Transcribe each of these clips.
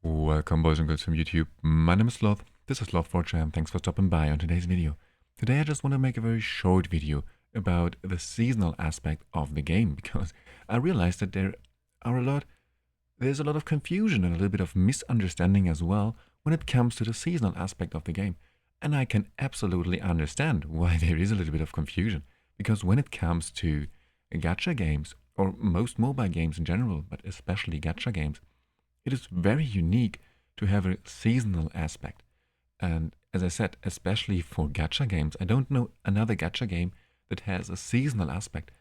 Welcome boys and girls from YouTube. My name is Sloth, this is SlothForge and thanks for stopping by on today's video. Today I just want to make a very short video about the seasonal aspect of the game because I realized that there's a lot of confusion and a little bit of misunderstanding as well when it comes to the seasonal aspect of the game. And I can absolutely understand why there is a little bit of confusion, because when it comes to gacha games, or most mobile games in general, but especially gacha games, it is very unique to have a seasonal aspect. And as I said, especially for gacha games, I don't know another gacha game that has a seasonal aspect.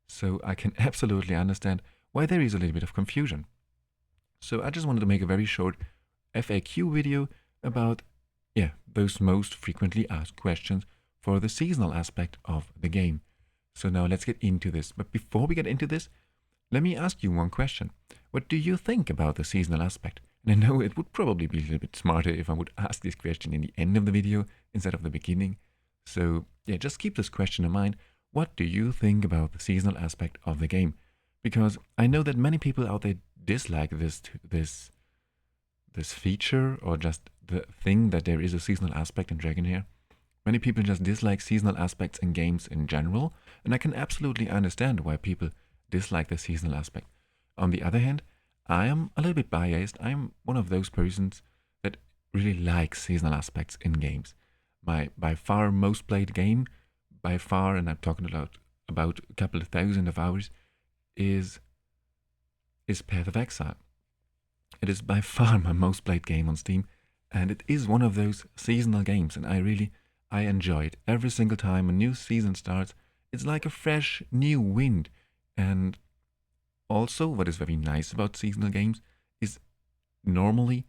So I can absolutely understand why there is a little bit of confusion. So I just wanted to make a very short FAQ video about those most frequently asked questions for the seasonal aspect of the game. So now let's get into this. But before we get into this, let me ask you one question. What do you think about the seasonal aspect? And I know it would probably be a little bit smarter if I would ask this question in the end of the video instead of the beginning. So yeah, just keep this question in mind. What do you think about the seasonal aspect of the game? Because I know that many people out there dislike this feature, or just the thing that there is a seasonal aspect in Dragonheir. Many people just dislike seasonal aspects in games in general, and I can absolutely understand why people dislike the seasonal aspect. On the other hand, I am a little bit biased. I'm one of those persons that really likes seasonal aspects in games. My by far most played game, by far, and I'm talking about a couple of thousand of hours, is Path of Exile. It is by far my most played game on Steam, and it is one of those seasonal games, and I enjoy it. Every single time a new season starts, it's like a fresh new wind. And also, what is very nice about seasonal games is normally,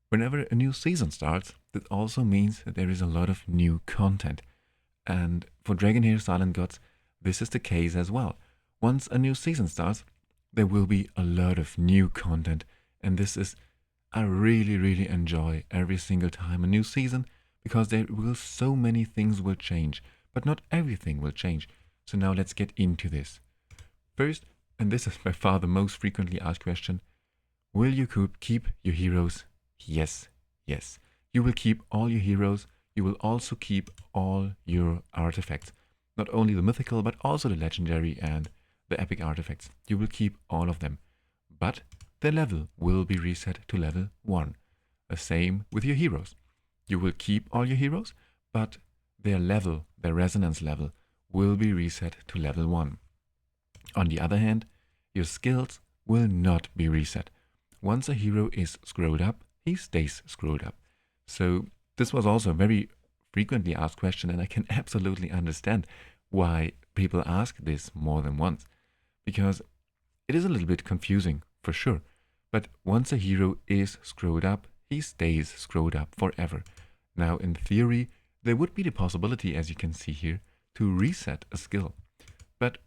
whenever a new season starts, that also means that there is a lot of new content. And for Dragonheir Silent Gods, this is the case as well. Once a new season starts, there will be a lot of new content. And I really enjoy every single time a new season, because so many things will change, but not everything will change. So now let's get into this. First, and this is by far the most frequently asked question, will you keep your heroes? Yes. You will keep all your heroes. You will also keep all your artifacts. Not only the mythical, but also the legendary and the epic artifacts. You will keep all of them. But their level will be reset to level 1. The same with your heroes. You will keep all your heroes, but their resonance level, will be reset to level 1. On the other hand, your skills will not be reset. Once a hero is scrolled up, he stays scrolled up. So this was also a very frequently asked question, and I can absolutely understand why people ask this more than once. Because it is a little bit confusing, for sure. But once a hero is scrolled up, he stays scrolled up forever. Now, in theory, there would be the possibility, as you can see here, to reset a skill. But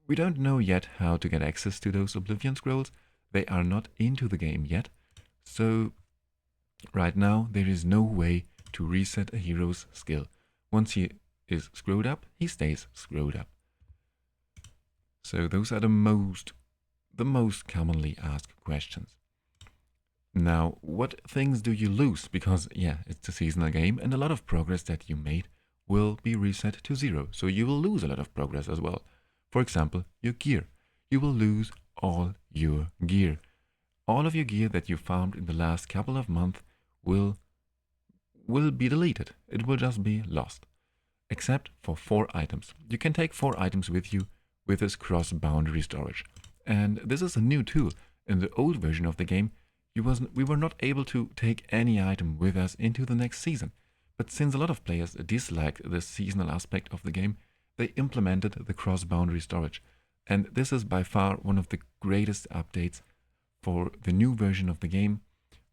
we don't know yet how to get access to those Oblivion Scrolls. They are not into the game yet. So right now there is no way to reset a hero's skill. Once he is scrolled up, he stays scrolled up. So those are the most commonly asked questions. Now, what things do you lose? Because it's a seasonal game, and a lot of progress that you made will be reset to 0. So you will lose a lot of progress as well. For example, your gear. You will lose all your gear. All of your gear that you found in the last couple of months will be deleted. It will just be lost. Except for 4 items. You can take 4 items with you with this cross-boundary storage. And this is a new tool. In the old version of the game, we were not able to take any item with us into the next season. But since a lot of players disliked the seasonal aspect of the game, they implemented the cross-boundary storage. And this is by far one of the greatest updates for the new version of the game,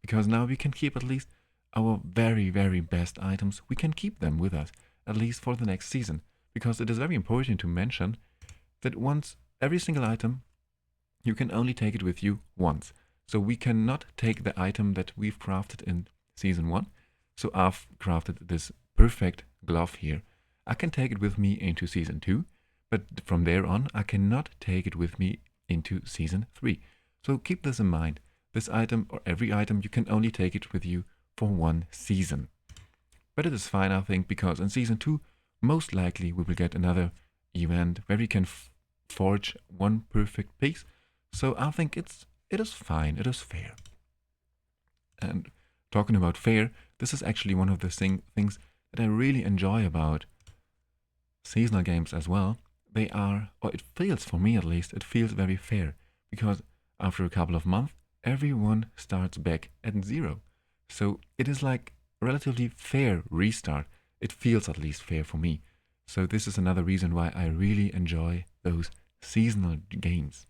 because now we can keep at least our very best items. We can keep them with us, at least for the next season, because it is very important to mention that every single item, you can only take it with you once. So we cannot take the item that we've crafted in Season 1. So I've crafted this perfect glove here. I can take it with me into Season 2, but from there on, I cannot take it with me into Season 3. So keep this in mind. this item or every item, you can only take it with you for 1 season. But it is fine, I think, because in Season 2, most likely we will get another event where we can forge one perfect piece. So I think it is fine, it is fair. And talking about fair, this is actually one of the things that I really enjoy about seasonal games as well. They are, or it feels, for me at least, it feels very fair, because after a couple of months, everyone starts back at 0. So it is like a relatively fair restart. It feels at least fair for me. So this is another reason why I really enjoy those seasonal games.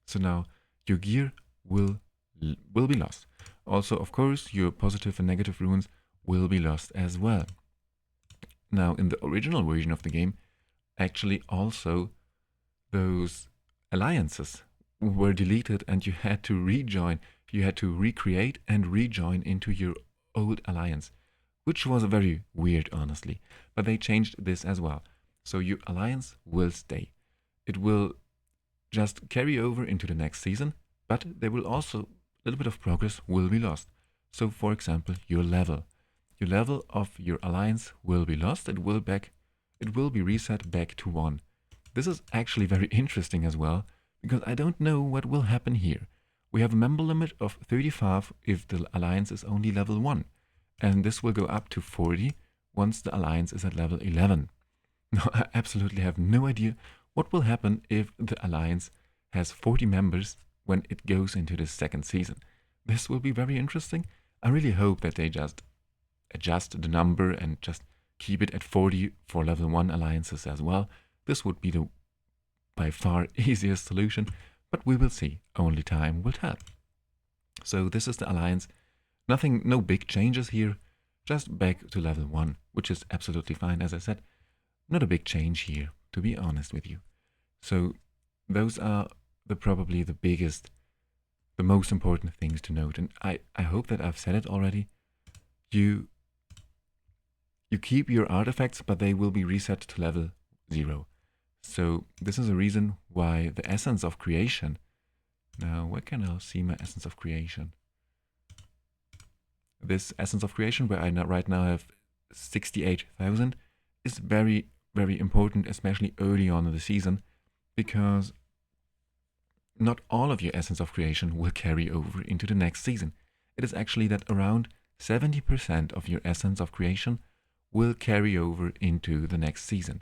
So now your gear will be lost. Also, of course, your positive and negative runes will be lost as well. Now, in the original version of the game, actually also those alliances were deleted and you had to rejoin, you had to recreate and rejoin into your old alliance, which was very weird, honestly. But they changed this as well. So your alliance will stay. It will just carry over into the next season, but there will also, a little bit of progress will be lost. So for example, your level of your alliance will be lost. It will be reset back to 1. This is actually very interesting as well, because I don't know what will happen here. We have a member limit of 35 if the alliance is only level 1, and this will go up to 40 once the alliance is at level 11. Now, I absolutely have no idea what will happen if the alliance has 40 members when it goes into the second season. This will be very interesting. I really hope that they just adjust the number and just keep it at 40 for level 1 alliances as well. This would be the by far easiest solution, but we will see. Only time will tell. So this is the alliance. No big changes here, just back to level 1, which is absolutely fine. As I said, not a big change here, to be honest with you. So those are probably the biggest, the most important things to note. And I hope that I've said it already. You keep your artifacts, but they will be reset to level 0. So this is a reason why the essence of creation. Now, where can I see my essence of creation? This essence of creation, where I right now have 68,000, is very, very important, especially early on in the season, because not all of your essence of creation will carry over into the next season. It is actually that around 70% of your essence of creation will carry over into the next season.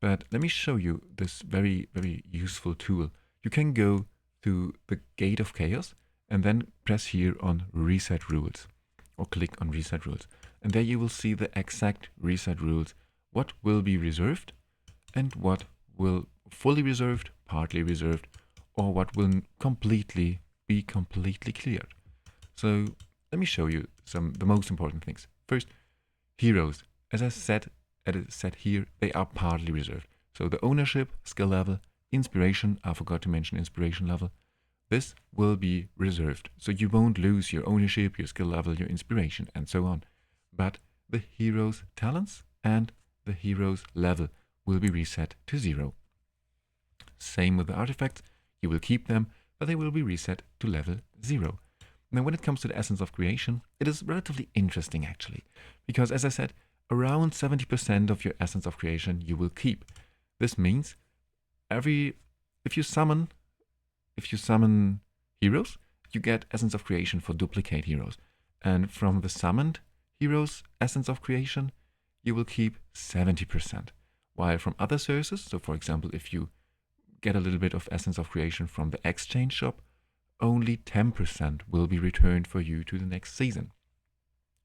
But let me show you this very, very useful tool. You can go to the Gate of Chaos and then press here on Reset Rules, or click on Reset Rules. And there you will see the exact reset rules, what will be reserved and what will fully reserved, partly reserved, or what will be completely cleared. So let me show you the most important things. First, heroes. As I said here, they are partly reserved. So the ownership, skill level, inspiration, I forgot to mention inspiration level, this will be reserved. So you won't lose your ownership, your skill level, your inspiration, and so on. But the hero's talents and the hero's level will be reset to 0. Same with the artifacts. You will keep them, but they will be reset to level 0. Now, when it comes to the essence of creation, it is relatively interesting actually, because as I said, around 70% of your essence of creation you will keep. This means if you summon heroes, you get essence of creation for duplicate heroes, and from the summoned heroes essence of creation, you will keep 70%. While from other sources, so for example, if you get a little bit of essence of creation from the exchange shop, only 10% will be returned for you to the next season.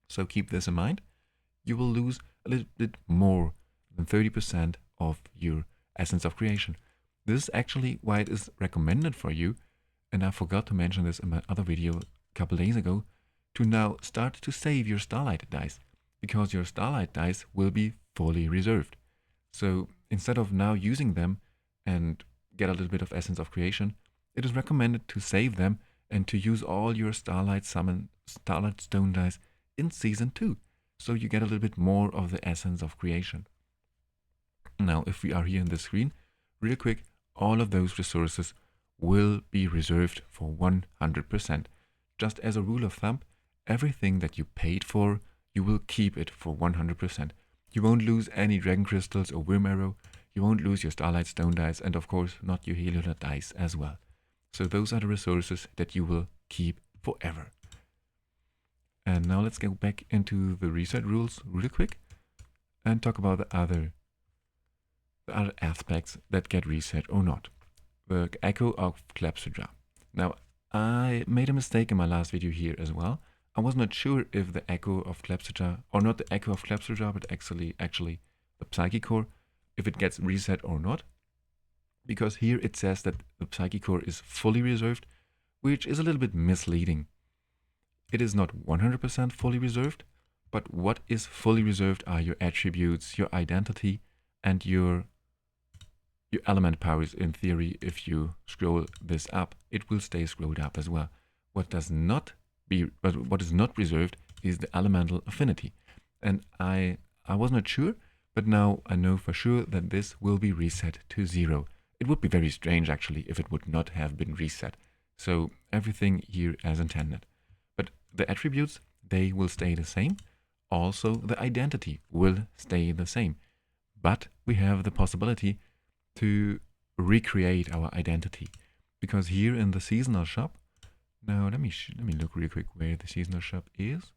So keep this in mind. You will lose a little bit more than 30% of your essence of creation. This is actually why it is recommended for you, and I forgot to mention this in my other video a couple days ago, to now start to save your Starlight dice, because your Starlight dice will be fully reserved. So instead of now using them and get a little bit of essence of creation, it is recommended to save them and to use all your Starlight Stone dice in Season 2. So you get a little bit more of the essence of creation. Now, if we are here in the screen, real quick, all of those resources will be reserved for 100%. Just as a rule of thumb, everything that you paid for, you will keep it for 100%. You won't lose any dragon crystals or Wyrmarrow, you won't lose your starlight stone dice, and of course not your Heliodot dice as well. So those are the resources that you will keep forever. And now let's go back into the reset rules really quick and talk about the other aspects that get reset or not. The Echo of Clepsydra. Now, I made a mistake in my last video here as well. I was not sure if the Echo of Clepsydra, or not the Echo of Clepsydra, but actually the Psychic Core, if it gets reset or not. Because here it says that the Psychic Core is fully reserved, which is a little bit misleading. It is not 100% fully reserved, but what is fully reserved are your attributes, your identity, and your element powers. In theory, if you scroll this up, it will stay scrolled up as well. What is not reserved is the elemental affinity. And I was not sure, but now I know for sure that this will be reset to 0. It would be very strange actually if it would not have been reset. So everything here as intended. But the attributes, they will stay the same. Also the identity will stay the same. But we have the possibility to recreate our identity, because here in the seasonal shop, now let me look real quick where the seasonal shop is.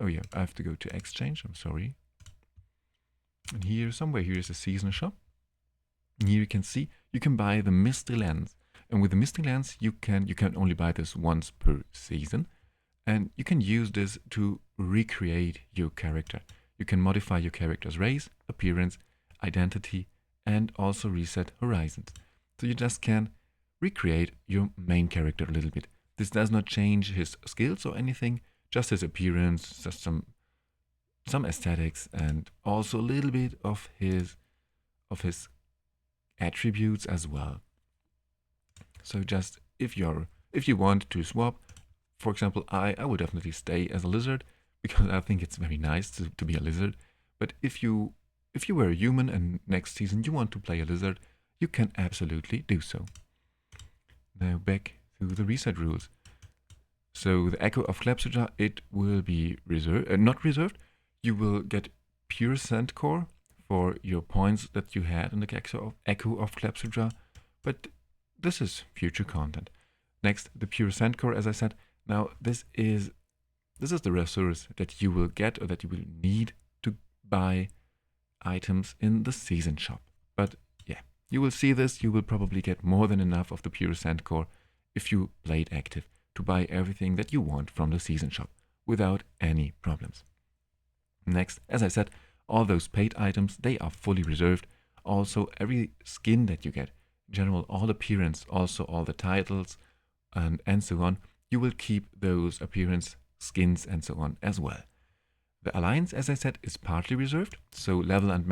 Oh yeah, I have to go to exchange, I'm sorry. And here somewhere here is a seasonal shop. And here you can see you can buy the mystery lens, and with the mystery lens you can only buy this once per season, and you can use this to recreate your character. You can modify your character's race, appearance, identity, and also reset horizons. So you just can recreate your main character a little bit. This does not change his skills or anything, just his appearance, just some aesthetics, and also a little bit of his attributes as well. So just if you want to swap, for example, I would definitely stay as a lizard because I think it's very nice to be a lizard. But if you were a human and next season you want to play a lizard, you can absolutely do so. Now back to the reset rules. So the Echo of Clepsydra, it will be not reserved. You will get pure Sand Core for your points that you had in the Echo of Clepsydra, but this is future content. Next, the pure Sand Core, as I said. Now this is the resource that you will get, or that you will need to buy items in the season shop. But yeah, you will see this. You will probably get more than enough of the pure Sand Core if you played active to buy everything that you want from the season shop without any problems. Next, as I said, all those paid items, they are fully reserved. Also, every skin that you get, in general, all appearance, also all the titles, and so on, you will keep those appearance, skins, and so on as well. The alliance, as I said, is partly reserved, so level and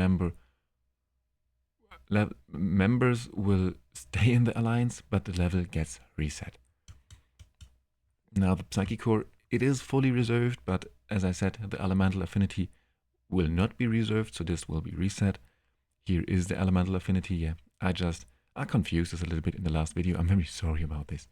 members will stay in the alliance, but the level gets reset. Now the Psychic Core, it is fully reserved, but as I said, the elemental affinity will not be reserved, so this will be reset. Here is the elemental affinity. Yeah, I confused this a little bit in the last video. I'm very sorry about this.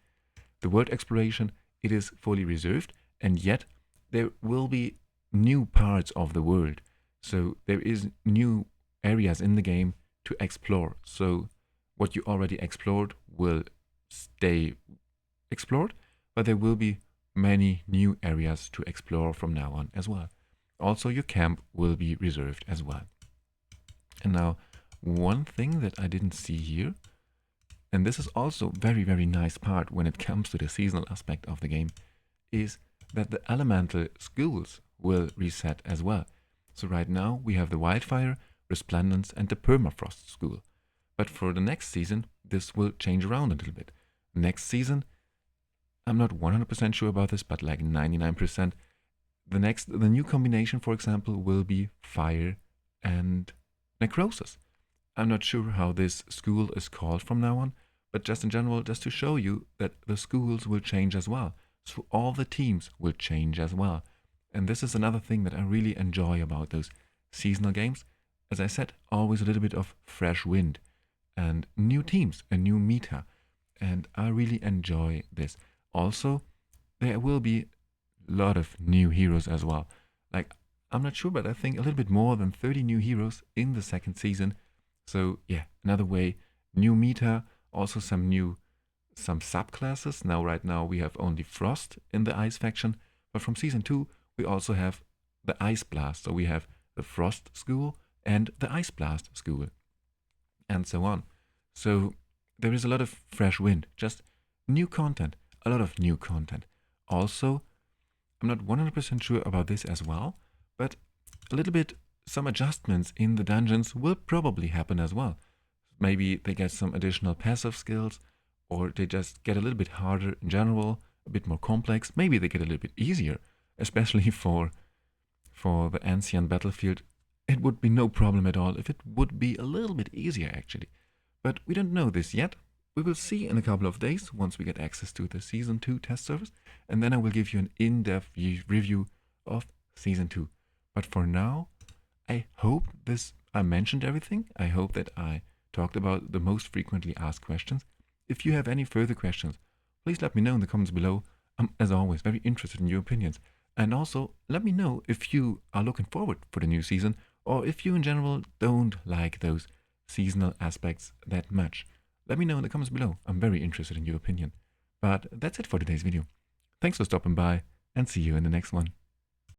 The world exploration, it is fully reserved, and yet there will be new parts of the world. So there is new areas in the game to explore. So what you already explored will stay explored, but there will be many new areas to explore from now on as well. Also, your camp will be reserved as well. And now, one thing that I didn't see here, and this is also very, very nice part when it comes to the seasonal aspect of the game, is that the elemental schools will reset as well. So right now we have the Wildfire, Resplendence, and the Permafrost school. But for the next season, this will change around a little bit. Next season, I'm not 100% sure about this, but like 99%, the new combination, for example, will be Fire and Necrosis. I'm not sure how this school is called from now on, but just in general, just to show you that the schools will change as well. So all the teams will change as well. And this is another thing that I really enjoy about those seasonal games. As I said, always a little bit of fresh wind and new teams, a new meta. and I really enjoy this. Also, there will be a lot of new heroes as well. Like, I'm not sure, but I think a little bit more than 30 new heroes in the second season. So yeah, another way, new meta, also some subclasses. Right now we have only Frost in the Ice faction, but from season 2 we also have the Ice Blast. So we have the Frost school and the Ice Blast school, and so on. So there is a lot of fresh wind, just new content, a lot of new content. Also, I'm not 100% sure about this as well, but a little bit some adjustments in the dungeons will probably happen as well. Maybe they get some additional passive skills, or they just get a little bit harder in general, a bit more complex. Maybe they get a little bit easier, especially for the ancient battlefield. It would be no problem at all if it would be a little bit easier actually. But we don't know this yet. We will see in a couple of days once we get access to the Season 2 test servers, and then I will give you an in-depth review of Season 2. But for now, I hope I mentioned everything. I hope that I talked about the most frequently asked questions. If you have any further questions, please let me know in the comments below. I'm, as always, very interested in your opinions. And also, let me know if you are looking forward for the new season, or if you in general don't like those seasonal aspects that much. Let me know in the comments below. I'm very interested in your opinion. But that's it for today's video. Thanks for stopping by, and see you in the next one.